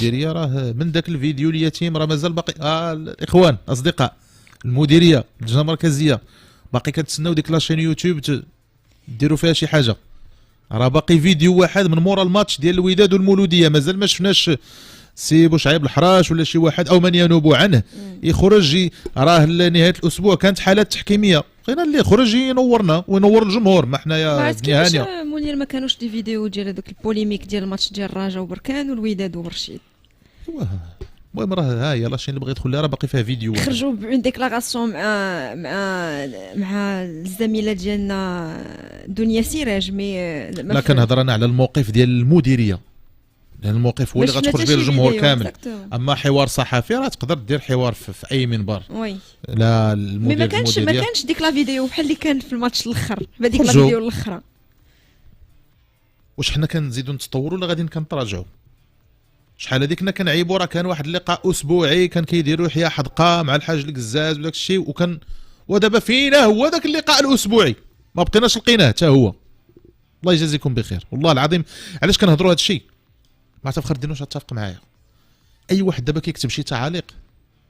المديريه راه من ذاك الفيديو اليتيم راه مازال باقي الاخوان اصدقاء المديريه اللجنه المركزيه باقي كتسناو ديك لاشين يوتيوب ديروا فيها شي حاجه. راه باقي فيديو واحد من مورا الماتش ديال الوداد والمولوديه مازال ما شفناش سي بوشعيب الحراش ولا شي واحد او من ينوب عنه يخرج. راه نهايه الاسبوع كانت حالات تحكيميه، بغينا اللي يخرج ينورنا وينور الجمهور. ما حنايا بني هانيه منير ما كانوش دي فيديو ديال هذوك البوليميك ديال الماتش ديال الرجاء وبركان والوداد وبرشيد. المهم راه ها هي لاشين اللي بغيت تدخل راه باقي فيها فيديو. خرجوا بون ديكلاراسيون مع الزميله ديالنا دنيا سراج لا كنهضر انا على الموقف ديال المديريه، لان الموقف هو اللي غتخرج به الجمهور كامل. اما حوار صحفي راه تقدر دير حوار في اي منبر. وي لا المدير ما كانش ديك لا فيديو بحال اللي كان في الماتش الاخر بهذيك لا فيديو الاخرى. واش حنا كنزيدوا نتطوروا ولا غادي كنتراجعوا؟ شحال هذيك كنا كنعيبوا راه كان واحد اللقاء اسبوعي كان كيديروا يحيى حدقه مع الحاج القزاز وداك الشيء ودابا فينا هو ذاك اللقاء الاسبوعي ما بقيناش لقيناه حتى هو. الله يجازيكم بخير والله العظيم. علاش كنهضروا هذا الشيء؟ ما فخر الدين واش تتفق معايا؟ اي واحد دابا كيكتب شي تعاليق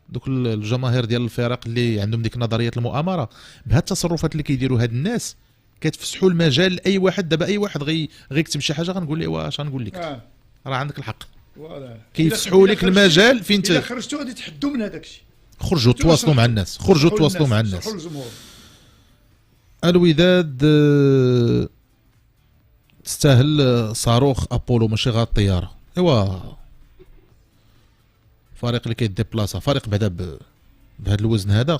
دوك الجماهير ديال الفرق اللي عندهم ديك نظريه المؤامره بهاد التصرفات اللي كيديروا هاد الناس كتفسحوا المجال لاي واحد. دابا اي واحد غيكتب شي حاجه غنقول له واش غنقول لك راه عندك الحق. كيفسحوا لك المجال فين اذا خرجتوا غادي تحدوا من هذاك الشيء. خرجوا تواصلوا مع الناس، خرجوا تواصلوا مع الناس. الوداد تستاهل صاروخ ابولو ماشي غير الطياره. ايوا فريق اللي كيديبلاصا فريق بعدا بهذا الوزن هذا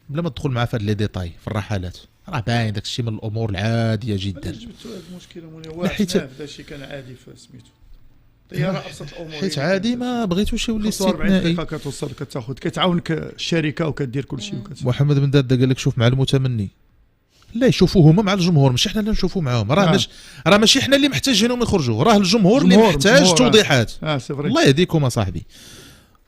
بلا ما تدخل معاه في هاد لي ديتاي في الرحلات راه باين داك الشيء من الامور العاديه جدا. جبتوا هذا المشكله منير حيت هذا الشيء كان عادي في سميتو طياره ابسط الامور حيت عادي ما بغيتوش يولي استثنائي. 40 دقيقه كتوصل كتاخذ كتعاونك الشركه وكدير كل شيء. محمد بن داد قال لك شوف مع المتمني لا يشوفوه هما مع الجمهور ماشي حنا اللي نشوفوا معاهم. راه ماشي حنا اللي محتاجينهم يخرجوا، راه الجمهور اللي محتاج توضيحات. الله يهديكم اصاحبي.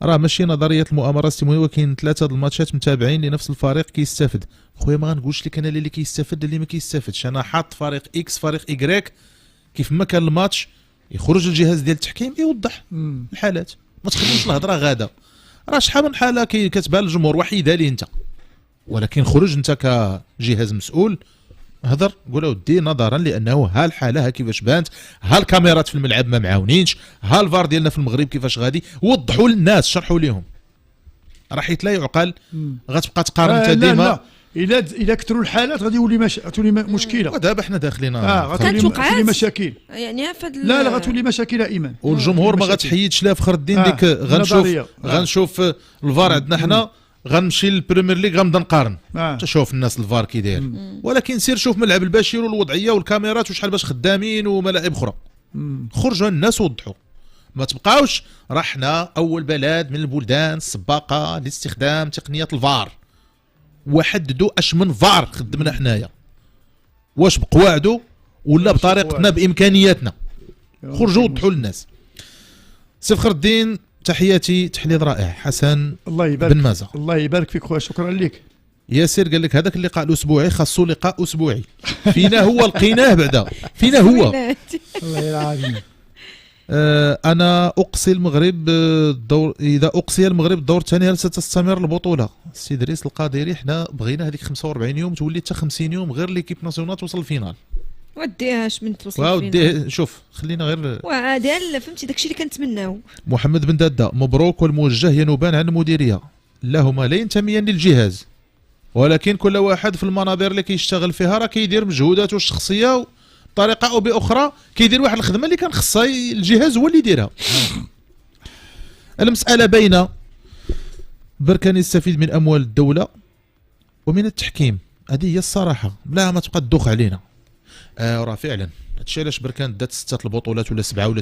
راه ماشي نظريه المؤامره الاستمواريه وكاين 3 الماتشات متابعين لنفس الفريق كيستافد. خويا ما غنقولش لك انا اللي كيستافد اللي ما كيستافدش. انا حاط فريق اكس فريق ايكغيك كيف ما كان الماتش يخرج الجهاز ديال التحكيم يوضح الحالات. ما تخليوش الهضره غاده. راه شحال من حاله كتبان للجمهور وحيدها ليه انت، ولكن خرج انت كجهاز مسؤول هضر قول اودي نظرا لانه ها الحاله ها كيفاش بانت، ها الكاميرات في الملعب ما معاونينش، ها الفار ديالنا في المغرب كيفاش غادي. وضحوا للناس شرحوا لهم. راه حيت لا يعقل غتبقى تقارن انت ديما. اذا كثروا الحالات غادي تولي مشكله. ودابا حنا داخلين غتولي مشاكل يعني لا غتولي مشاكل ايمن. والجمهور ما غتحيدش لا فخر الدين ديك غنشوف الفار عندنا حنا غنمشي للبريمير ليغ غنبدا نقارن. تشوف الناس الفار كي داير، ولكن سير شوف ملعب البشير والوضعيه والكاميرات وشحال باش خدامين وملاعب اخرى. خرجوا الناس وضحوا. ما تبقاوش راه حنا اول بلد من البلدان السباقه لاستخدام تقنيه الفار، وحددوا اش من فار خدمنا حنايا، واش بقواعده ولا بطريقتنا بامكانياتنا. خرجوا وضحوا للناس. سي فخر الدين تحياتي، تحليل رائع. حسن الله يبارك بن مازا الله يبارك فيك خويا، شكرا لك. ياسر قال لك هذاك اللقاء الاسبوعي خاصو لقاء اسبوعي. فينا هو لقيناه بعدا فينا هو. الله يلعن. انا اقصي المغرب الدور، اذا اقصي المغرب الدور الثاني هل ستستمر البطوله؟ السي ادريس القادري حنا بغينا هذيك 45 يوم تولي حتى 50 يوم غير ليكيب ناسيونال توصل الفينال. وديهاش من توصل الفينال. شوف خلينا غير وعادل فهمتي داكشي اللي كنتمناو. محمد بن داده مبروك، والموجه ينوبان عن المديريه، لا هما لا ينتميان للجهاز، ولكن كل واحد في المنابر اللي كيشتغل فيها راه كيدير مجهوداته الشخصيه بطريقه او باخرى، كيدير واحد الخدمه اللي كان خصها الجهاز هو اللي يديرها. المساله باينه. بركان يستفيد من اموال الدوله ومن التحكيم، هذه هي الصراحه، لا ما تبقى تدوخ علينا. راه فعلا هادشي علاش بركان دات 6 البطولات ولا 7 ولا